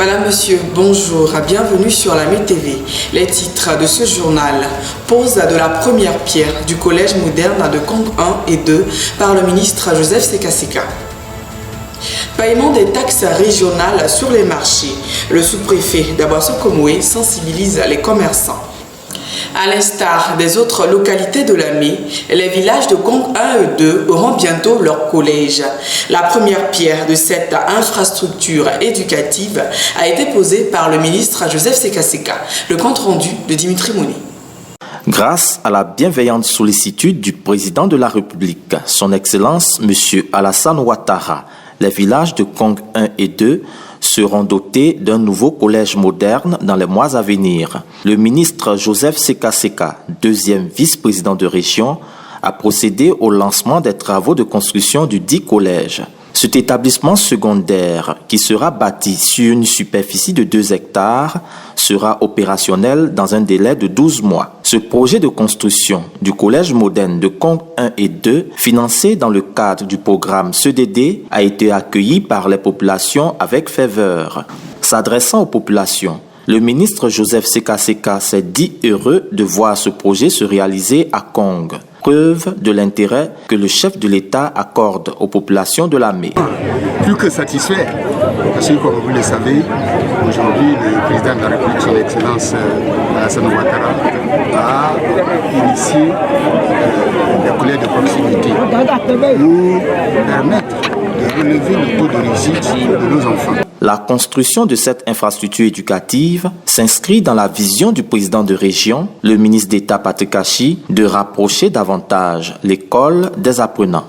Madame, Monsieur, bonjour, bienvenue sur la MTV. Les titres de ce journal: pose de la première pierre du collège moderne de Kong 1 et 2 par le ministre Joseph Sekaseka. Paiement des taxes régionales sur les marchés. Le sous-préfet d'Aboisseau-Komoué sensibilise les commerçants. À l'instar des autres localités de Lamé, les villages de Kong 1 et 2 auront bientôt leur collège. La première pierre de cette infrastructure éducative a été posée par le ministre Joseph Sekaseka. Le compte rendu de Dimitri Mouni. Grâce à la bienveillante sollicitude du président de la République, son Excellence M. Alassane Ouattara, les villages de Kong 1 et 2 seront dotés d'un nouveau collège moderne dans les mois à venir. Le ministre Joseph Sekaseka, deuxième vice-président de région, a procédé au lancement des travaux de construction du dit collège. Cet établissement secondaire, qui sera bâti sur une superficie de 2 hectares, sera opérationnel dans un délai de 12 mois. Ce projet de construction du collège moderne de Kong 1 et 2, financé dans le cadre du programme CEDD, a été accueilli par les populations avec ferveur. S'adressant aux populations, le ministre Joseph Sekaseka s'est dit heureux de voir ce projet se réaliser à Kong. Preuve de l'intérêt que le chef de l'État accorde aux populations de Lamé. Plus que satisfait, parce que comme vous le savez, aujourd'hui le président de la République, son Excellence Alassane Ouattara, a initié des collèges de proximité pour permettre de relever le taux de réussite de nos enfants. La construction de cette infrastructure éducative s'inscrit dans la vision du président de région, le ministre d'État Patrick Kachi, de rapprocher davantage l'école des apprenants.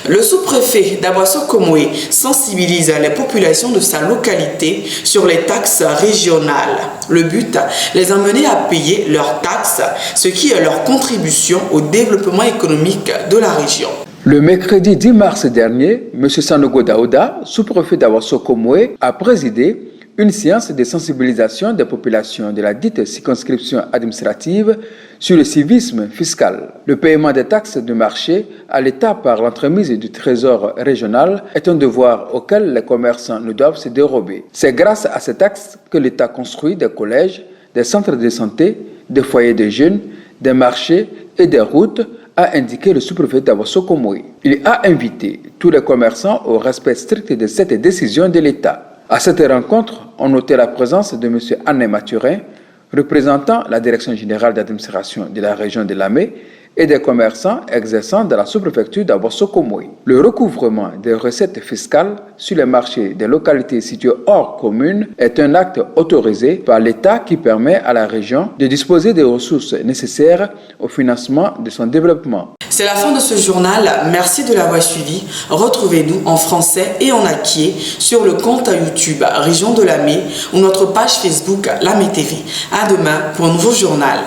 Le sous-préfet d'Aboisseau-Komoué sensibilise les populations de sa localité sur les taxes régionales. Le but, les amener à payer leurs taxes, ce qui est leur contribution au développement économique de la région. Le mercredi 10 mars dernier, M. Sanogo Daouda, sous-préfet d'Aboisseau-Komoué, a présidé une séance de sensibilisation des populations de la dite circonscription administrative sur le civisme fiscal. Le paiement des taxes de marché à l'État par l'entremise du Trésor régional est un devoir auquel les commerçants ne doivent se dérober. C'est grâce à ces taxes que l'État construit des collèges, des centres de santé, des foyers de jeunes, des marchés et des routes, a indiqué le sous-préfet d'Aboisseau-Komoué. Il a invité tous les commerçants au respect strict de cette décision de l'État. À cette rencontre, on notait la présence de M. Anne Mathurin, représentant la Direction générale d'administration de la région de Lamé, et des commerçants exerçant dans la sous-préfecture d'Aboisseau-Komoué. Le recouvrement des recettes fiscales sur les marchés des localités situées hors commune est un acte autorisé par l'État qui permet à la région de disposer des ressources nécessaires au financement de son développement. C'est la fin de ce journal. Merci de l'avoir suivi. Retrouvez-nous en français et en hakié sur le compte YouTube Région de Lamé ou notre page Facebook Lamé TV. À demain pour un nouveau journal.